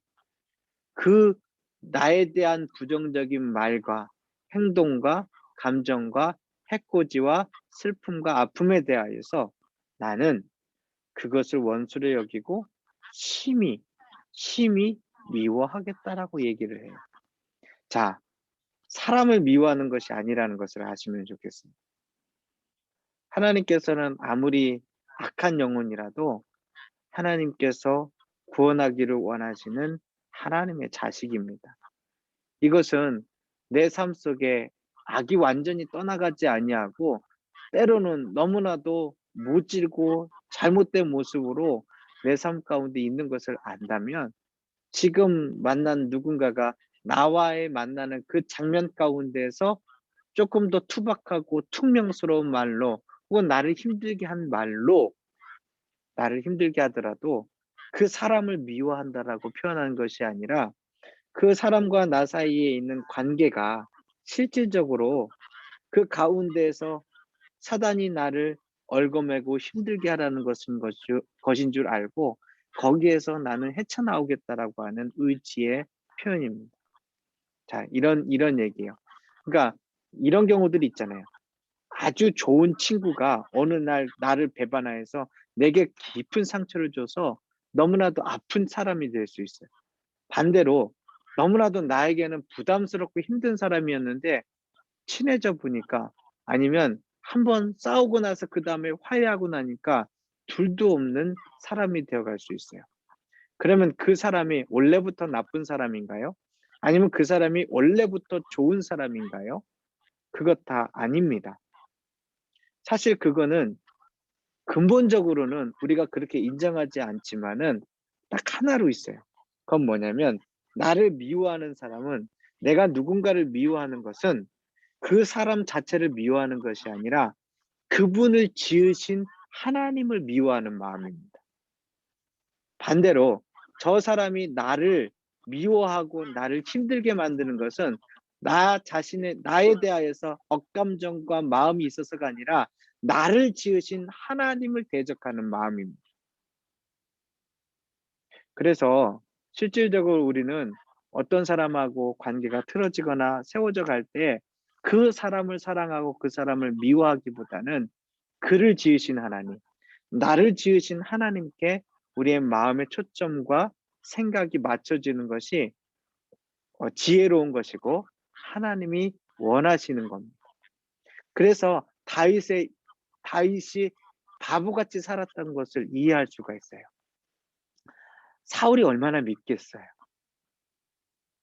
그 나에 대한 부정적인 말과 행동과 감정과 해코지와 슬픔과 아픔에 대하여서 나는 그것을 원수로 여기고 심히, 심히 미워하겠다라고 얘기를 해요. 자, 사람을 미워하는 것이 아니라는 것을 아시면 좋겠습니다. 하나님께서는 아무리 악한 영혼이라도 하나님께서 구원하기를 원하시는 하나님의 자식입니다. 이것은 내 삶 속에 악이 완전히 떠나가지 아니하고 때로는 너무나도 모질고 잘못된 모습으로 내 삶 가운데 있는 것을 안다면 지금 만난 누군가가 나와의 만나는 그 장면 가운데에서 조금 더 투박하고 퉁명스러운 말로 혹은 나를 힘들게 한 말로 나를 힘들게 하더라도 그 사람을 미워한다라고 표현하는 것이 아니라 그 사람과 나 사이에 있는 관계가 실질적으로 그 가운데에서 사단이 나를 얽어매고 힘들게 하라는 것인 줄 알고 거기에서 '나는 헤쳐나오겠다.'라고 하는 의지의 표현입니다. 자, 이런 얘기예요. 그러니까 이런 경우들이 있잖아요. 아주 좋은 친구가 어느 날 나를 배반하여서 내게 깊은 상처를 줘서 너무나도 아픈 사람이 될 수 있어요. 반대로 너무나도 나에게는 부담스럽고 힘든 사람이었는데 친해져 보니까, 아니면 한번 싸우고 나서 그다음에 화해하고 나니까 둘도 없는 사람이 되어갈 수 있어요. 그러면 그 사람이 원래부터 나쁜 사람인가요? 아니면 그 사람이 원래부터 좋은 사람인가요? 그것 다 아닙니다. 사실 그거는 근본적으로는 우리가 그렇게 인정하지 않지만은 딱 하나로 있어요. 그건 뭐냐면, 나를 미워하는 사람은, 내가 누군가를 미워하는 것은 그 사람 자체를 미워하는 것이 아니라 그분을 지으신 하나님을 미워하는 마음입니다. 반대로 저 사람이 나를 미워하고 나를 힘들게 만드는 것은 나에 대하여서 억감정과 마음이 있어서가 아니라 나를 지으신 하나님을 대적하는 마음입니다. 그래서 실질적으로 우리는 어떤 사람하고 관계가 틀어지거나 세워져 갈 때 그 사람을 사랑하고 그 사람을 미워하기보다는 그를 지으신 하나님, 나를 지으신 하나님께 우리의 마음의 초점과 생각이 맞춰지는 것이 지혜로운 것이고 하나님이 원하시는 겁니다. 그래서 다윗이 바보같이 살았던 것을 이해할 수가 있어요. 사울이 얼마나 믿겠어요.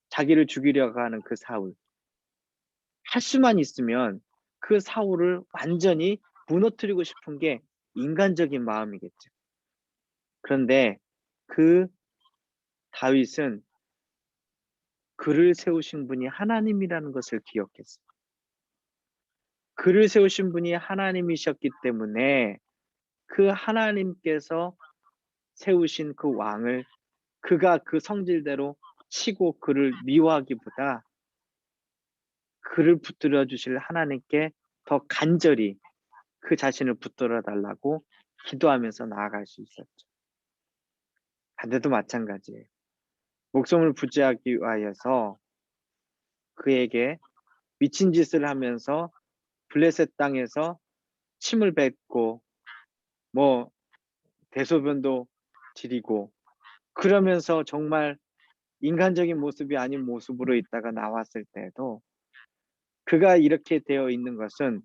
자기를 죽이려고 하는 그 사울. 할 수만 있으면 그 사울을 완전히 무너뜨리고 싶은 게 인간적인 마음이겠죠. 그런데 그 다윗은 그를 세우신 분이 하나님이라는 것을 기억했어요. 그를 세우신 분이 하나님이셨기 때문에 그 하나님께서 세우신 그 왕을 그가 그 성질대로 치고 그를 미워하기보다 그를 붙들어 주실 하나님께 더 간절히 그 자신을 붙들어 달라고 기도하면서 나아갈 수 있었죠. 반대도 마찬가지예요. 목숨을 부지하기 위하여서 그에게 미친 짓을 하면서 블레셋 땅에서 침을 뱉고 뭐 대소변도 지리고, 그러면서 정말 인간적인 모습이 아닌 모습으로 있다가 나왔을 때에도 그가 이렇게 되어 있는 것은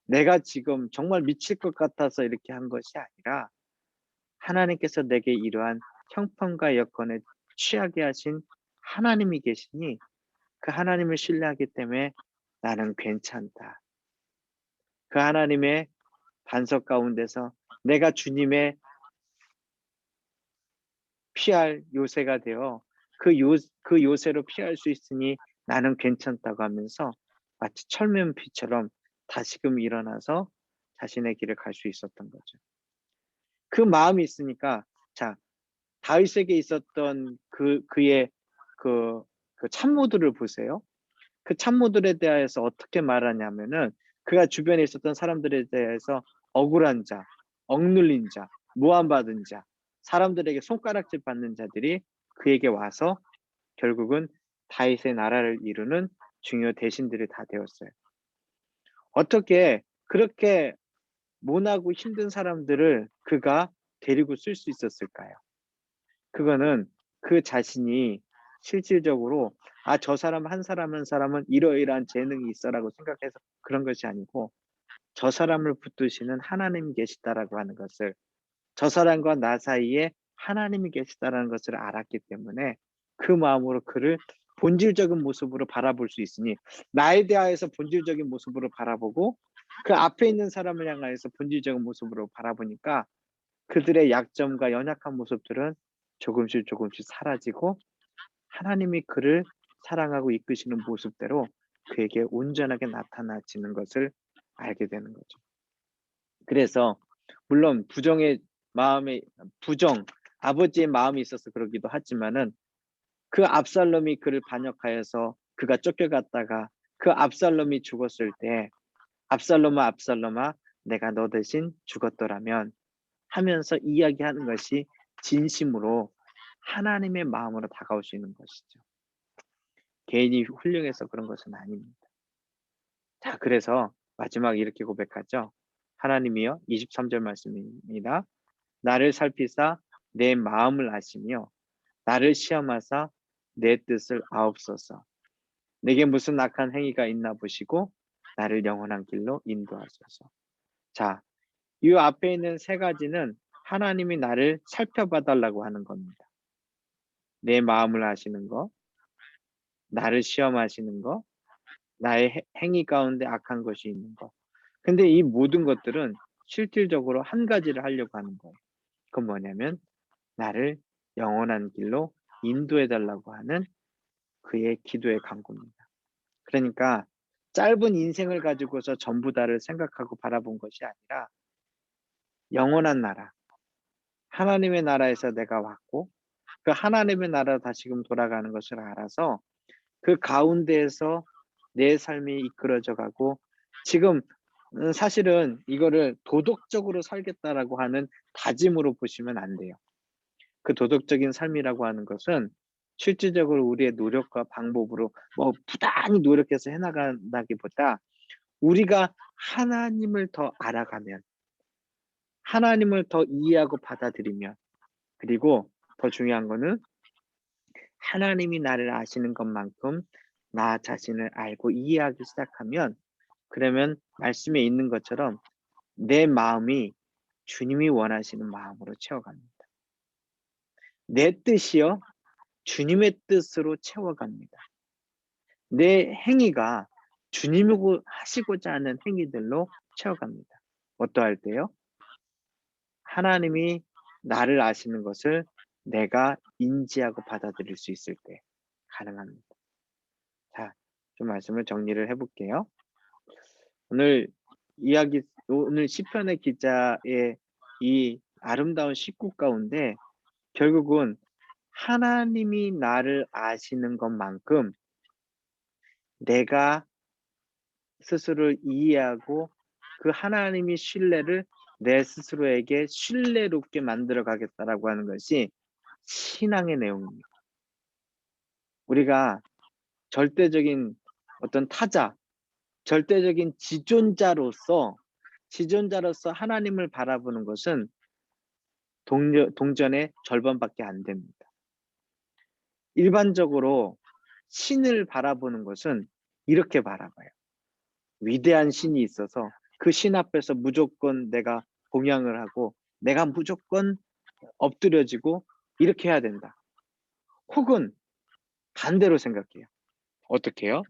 내가 지금 정말 미칠 것 같아서 이렇게 한 것이 아니라 하나님께서 내게 이러한 형편과 여건에 취하게 하신 하나님이 계시니 그 하나님을 신뢰하기 때문에 나는 괜찮다. 그 하나님의 반석 가운데서 내가 주님의 피할 요새가 되어 그 요새로 피할 수 있으니 나는 괜찮다고 하면서 마치 철면피처럼 다시금 일어나서 자신의 길을 갈 수 있었던 거죠. 그 마음이 있으니까, 자, 다윗에게 있었던 그의 그 참모들을 보세요. 그 참모들에 대하여서 어떻게 말하냐면은 그가 주변에 있었던 사람들에 대해서 억울한 자, 억눌린 자, 모함받은 자, 사람들에게 손가락질 받는 자들이 그에게 와서 결국은 다윗의 나라를 이루는 중요 대신들이 다 되었어요. 어떻게 그렇게 모나고 힘든 사람들을 그가 데리고 쓸 수 있었을까요? 그거는 그 자신이 실질적으로 '아, 저 사람 한 사람 한 사람은 이러이러한 재능이 있어.'라고 생각해서 그런 것이 아니고, 저 사람을 붙드시는 하나님이 계시다라고 하는 것을, 저 사람과 나 사이에 하나님이 계시다라는 것을 알았기 때문에 그 마음으로 그를 본질적인 모습으로 바라볼 수 있으니, 나에 대하여서 본질적인 모습으로 바라보고 그 앞에 있는 사람을 향하여서 본질적인 모습으로 바라보니까 그들의 약점과 연약한 모습들은 조금씩 조금씩 사라지고 하나님이 그를 사랑하고 이끄시는 모습대로 그에게 온전하게 나타나지는 것을 알게 되는 거죠. 그래서 물론 부정 아버지의 마음이 있어서 그러기도 하지만은 그 압살롬이 그를 반역하여서 그가 쫓겨갔다가 그 압살롬이 죽었을 때 압살롬아, 압살롬아, 내가 너 대신 죽었더라면 하면서 이야기하는 것이 진심으로 하나님의 마음으로 다가올 수 있는 것이죠. 개인이 훌륭해서 그런 것은 아닙니다. 자, 그래서 마지막 이렇게 고백하죠. 하나님이여, 23절 말씀입니다. 나를 살피사 내 마음을 아시며 나를 시험하사 내 뜻을 아옵소서. 내게 무슨 악한 행위가 있나 보시고 나를 영원한 길로 인도하소서. 자, 이 앞에 있는 세 가지는 하나님이 나를 살펴봐 달라고 하는 겁니다. 내 마음을 아시는 거, 나를 시험하시는 거, 나의 행위 가운데 악한 것이 있는 거. 근데 이 모든 것들은 실질적으로 한 가지를 하려고 하는 거예요. 그건 뭐냐면 나를 영원한 길로 인도해 달라고 하는 그의 기도의 간구입니다. 그러니까 짧은 인생을 가지고서 전부 다를 생각하고 바라본 것이 아니라 영원한 나라, 하나님의 나라에서 내가 왔고 그 하나님의 나라로 다시금 돌아가는 것을 알아서 그 가운데에서 내 삶이 이끌어져 가고 지금 사실은 이거를 도덕적으로 살겠다라고 하는 다짐으로 보시면 안 돼요. 그 도덕적인 삶이라고 하는 것은 실질적으로 우리의 노력과 방법으로 뭐 부단히 노력해서 해 나간다기보다 우리가 하나님을 더 알아가면 하나님을 더 이해하고 받아들이면 그리고 더 중요한 거는 하나님이 나를 아시는 것만큼 나 자신을 알고 이해하기 시작하면 그러면 말씀에 있는 것처럼 내 마음이 주님이 원하시는 마음으로 채워갑니다. 내 뜻이요 주님의 뜻으로 채워갑니다. 내 행위가 주님이 하시고자 하는 행위들로 채워갑니다. 어떠할 때요? 하나님이 나를 아시는 것을 내가 인지하고 받아들일 수 있을 때 가능합니다. 자, 좀 말씀을 정리를 해 볼게요. 오늘 오늘 시편의 기자의 이 아름다운 시구 가운데 결국은 하나님이 나를 아시는 것만큼 내가 스스로를 이해하고 그 하나님의 신뢰를 내 스스로에게 신뢰롭게 만들어 가겠다라고 하는 것이 신앙의 내용입니다. 우리가 절대적인 어떤 타자, 절대적인 지존자로서 하나님을 바라보는 것은 동전의 절반밖에 안 됩니다. 일반적으로 신을 바라보는 것은 이렇게 바라봐요. 위대한 신이 있어서 그 신 앞에서 무조건 내가 봉양을 하고 내가 무조건 엎드려지고 이렇게 해야 된다. 혹은 반대로 생각해요. 어떻게 해요?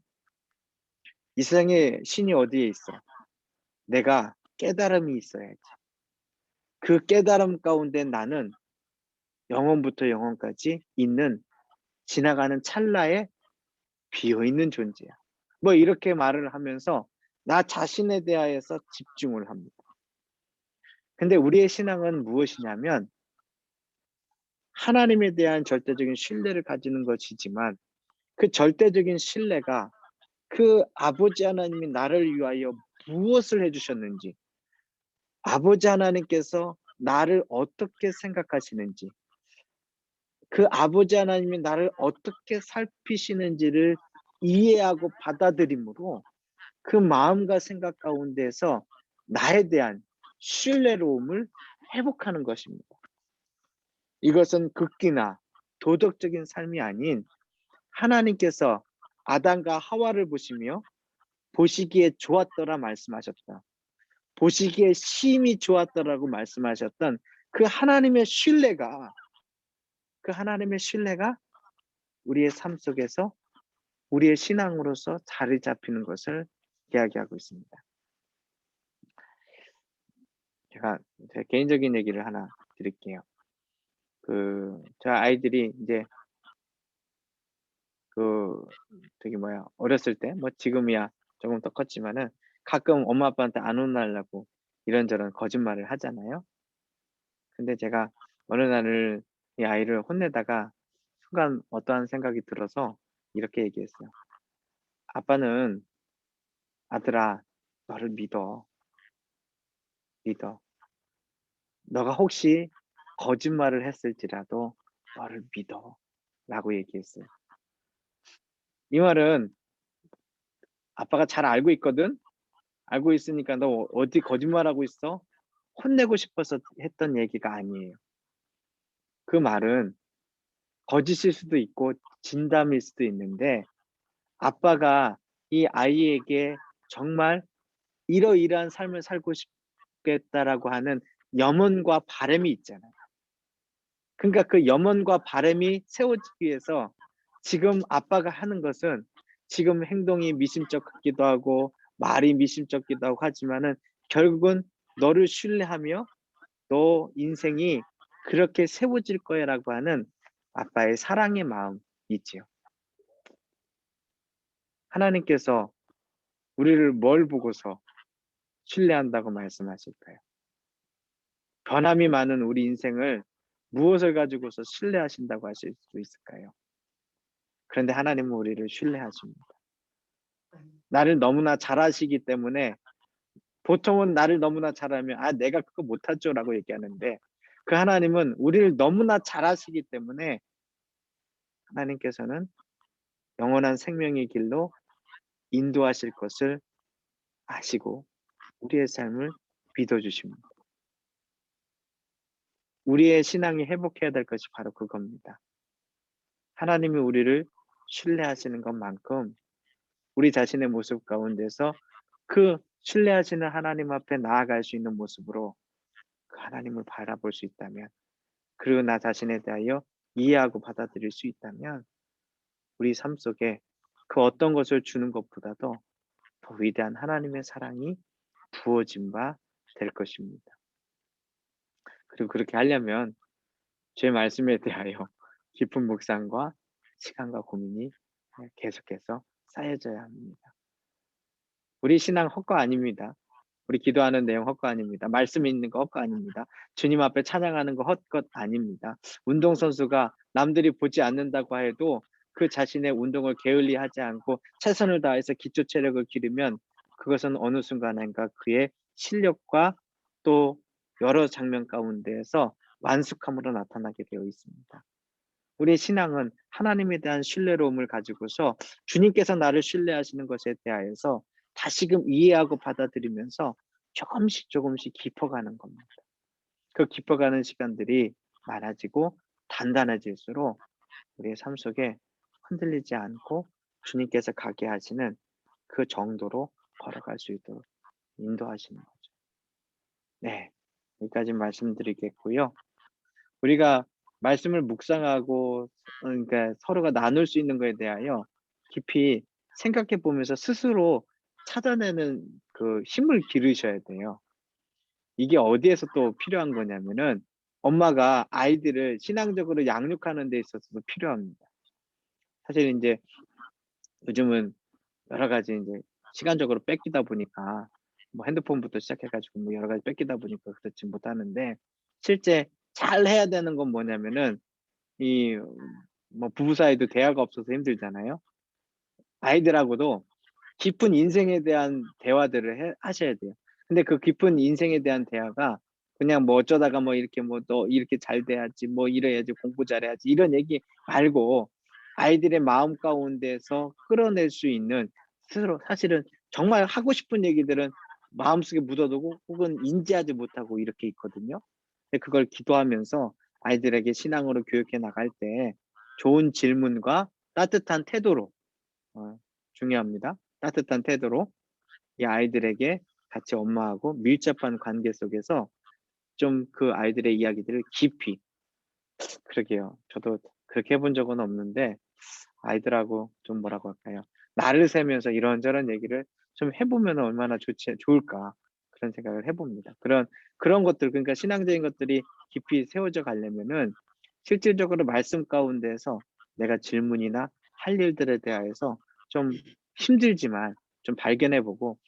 이 세상에 신이 어디에 있어? 내가 깨달음이 있어야지. 그 깨달음 가운데 나는 영원부터 영원까지 있는 지나가는 찰나에 비어 있는 존재야. 뭐 이렇게 말을 하면서 나 자신에 대하여서 집중을 합니다. 근데 우리의 신앙은 무엇이냐면 하나님에 대한 절대적인 신뢰를 가지는 것이지만 그 절대적인 신뢰가 그 아버지 하나님이 나를 위하여 무엇을 해 주셨는지, 아버지 하나님께서 나를 어떻게 생각하시는지, 그 아버지 하나님이 나를 어떻게 살피시는지를 이해하고 받아들임으로 그 마음과 생각 가운데에서 나에 대한 신뢰로움을 회복하는 것입니다. 이것은 극기나 도덕적인 삶이 아닌 하나님께서 아담과 하와를 보시며 보시기에 좋았더라 말씀하셨다. 보시기에 심히 좋았더라고 말씀하셨던 그 하나님의 신뢰가 우리의 삶 속에서 우리의 신앙으로서 자리 잡히는 것을 이야기하고 있습니다. 제가 제 개인적인 얘기를 하나 드릴게요. 저 아이들이 이제 그 어렸을 때 뭐 지금이야 조금 더 컸지만은 가끔 엄마 아빠한테 안 혼나려고 이런저런 거짓말을 하잖아요. 근데 제가 어느 날을 이 아이를 혼내다가 순간 어떠한 생각이 들어서 이렇게 얘기했어요. "아빠는 아들아 너를 믿어. 믿어. 너가 혹시 거짓말을 했을지라도 너를 믿어. 라고 얘기했어요. 이 말은 아빠가 잘 알고 있거든. 알고 있으니까 "너 어디 거짓말하고 있어?" 혼내고 싶어서 했던 얘기가 아니에요. 그 말은 거짓일 수도 있고 진담일 수도 있는데 아빠가 이 아이에게 정말 "이러이러한 삶을 살고 싶겠다."라고 하는 염원과 바람이 있잖아요. 그러니까 그 염원과 바람이 세워지기 위해서 지금 아빠가 하는 것은 지금 행동이 미심쩍 같기도 하고 말이 미심쩍기도 하고 하지만은 결국은 너를 신뢰하며 "너 인생이 그렇게 세워질 거야."라고 하는 아빠의 사랑의 마음이 있지요. 하나님께서 우리를 뭘 보고서 신뢰한다고 말씀하실까요? 변함이 많은 우리 인생을 무엇을 가지고서 신뢰하신다고 하실 수 있을까요? 그런데 하나님은 우리를 신뢰하십니다. 나를 너무나 잘 아시기 때문에 보통은 나를 너무나 잘 알면 "아 내가 그거 못하죠."라고 얘기하는데 그 하나님은 우리를 너무나 잘 아시기 때문에 하나님께서는 영원한 생명의 길로 인도하실 것을 아시고 우리의 삶을 믿어 주십니다. 우리의 신앙이 회복해야 될 것이 바로 그겁니다. 하나님이 우리를 신뢰하시는 것만큼 우리 자신의 모습 가운데서 그 신뢰하시는 하나님 앞에 나아갈 수 있는 모습으로 그 하나님을 바라볼 수 있다면 그리고 나 자신에 대하여 이해하고 받아들일 수 있다면 우리 삶 속에 그 어떤 것을 주는 것보다도 더 위대한 하나님의 사랑이 부어진 바 될 것입니다. 그리고 그렇게 하려면 제 말씀에 대하여 깊은 묵상과 시간과 고민이 계속해서 쌓여져야 합니다. 우리 신앙 헛거 아닙니다. 우리 기도하는 내용 헛거 아닙니다. 말씀 있는 거 헛거 아닙니다. 주님 앞에 찬양하는 거 헛것 아닙니다. 운동선수가 남들이 보지 않는다고 해도 그 자신의 운동을 게을리하지 않고 최선을 다해서 기초 체력을 기르면 그것은 어느 순간인가 그의 실력과 또 여러 장면 가운데에서 완숙함으로 나타나게 되어 있습니다. 우리의 신앙은 하나님에 대한 신뢰로움을 가지고서 주님께서 나를 신뢰하시는 것에 대하여서 다시금 이해하고 받아들이면서 조금씩 조금씩 깊어가는 겁니다. 그 깊어가는 시간들이 많아지고 단단해질수록 우리의 삶 속에 흔들리지 않고 주님께서 가게 하시는 그 정도로 걸어갈 수 있도록 인도하시는 거죠. 네. 여기까지 말씀드리겠고요. 우리가 말씀을 묵상하고 그러니까 서로가 나눌 수 있는 거에 대하여 깊이 생각해 보면서 스스로 찾아내는 그 힘을 기르셔야 돼요. 이게 어디에서 또 필요한 거냐면은 엄마가 아이들을 신앙적으로 양육하는 데 있어서도 필요합니다. 사실 인제 요즘은 여러 가지 인제 시간적으로 뺏기다 보니까 뭐 핸드폰부터 시작해 가지고 뭐 여러 가지 뺏기다 보니까 그렇지 못하는데 실제 잘해야 되는 건 뭐냐면은 이 뭐 부부 사이도 대화가 없어서 힘들잖아요. 아이들하고도 깊은 인생에 대한 대화들을 해 하셔야 돼요. 근데 그 깊은 인생에 대한 대화가 그냥 뭐 어쩌다가 뭐 이렇게 뭐 "너 이렇게 잘 돼야지." 뭐 "이래야지. 공부 잘해야지." 이런 얘기 말고 아이들의 마음 가운데서 끌어낼 수 있는 스스로 사실은 정말 하고 싶은 얘기들은 마음속에 묻어두고 혹은 인지하지 못하고 이렇게 있거든요. 근데 그걸 기도하면서 아이들에게 신앙으로 교육해 나갈 때 좋은 질문과 따뜻한 태도로 중요합니다. 따뜻한 태도로 이 아이들에게 같이 엄마하고 밀접한 관계 속에서 좀 그 아이들의 이야기들을 깊이 그러게요. 저도 그렇게 해본 적은 없는데 아이들하고 좀 뭐라고 할까요? 날을 새면서 이런저런 얘기를 좀 해 보면은 얼마나 좋지 좋을까 그런 생각을 해 봅니다. 그런 것들 그러니까 신앙적인 것들이 깊이 세워져 가려면은 실질적으로 말씀 가운데에서 내가 질문이나 할 일들에 대하여서 좀 힘들지만 좀 발견해 보고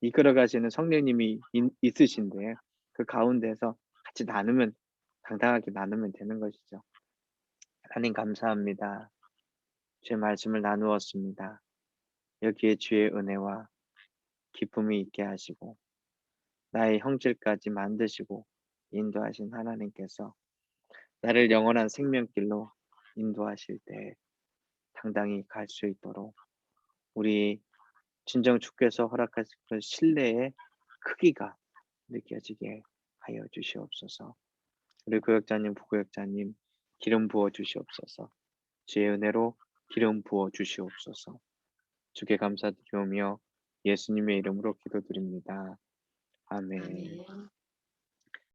이끌어 가시는 성령님이 있으신데 그 가운데에서 같이 나누면 당당하게 나누면 되는 것이죠. 하나님 감사합니다. 주의 말씀을 나누었습니다. 여기에 주의 은혜와 기쁨이 있게 하시고 나의 형질까지 만드시고 인도하신 하나님께서 나를 영원한 생명길로 인도하실 때 당당히 갈 수 있도록 우리 진정 주께서 허락하신 그 신뢰의 크기가 느껴지게 하여 주시옵소서. 우리 구역자님, 부구역자님 기름 부어 주시옵소서. 주의 은혜로 기름 부어 주시옵소서. 주께 감사드리오며 예수님의 이름으로 기도드립니다. 아멘. 아멘.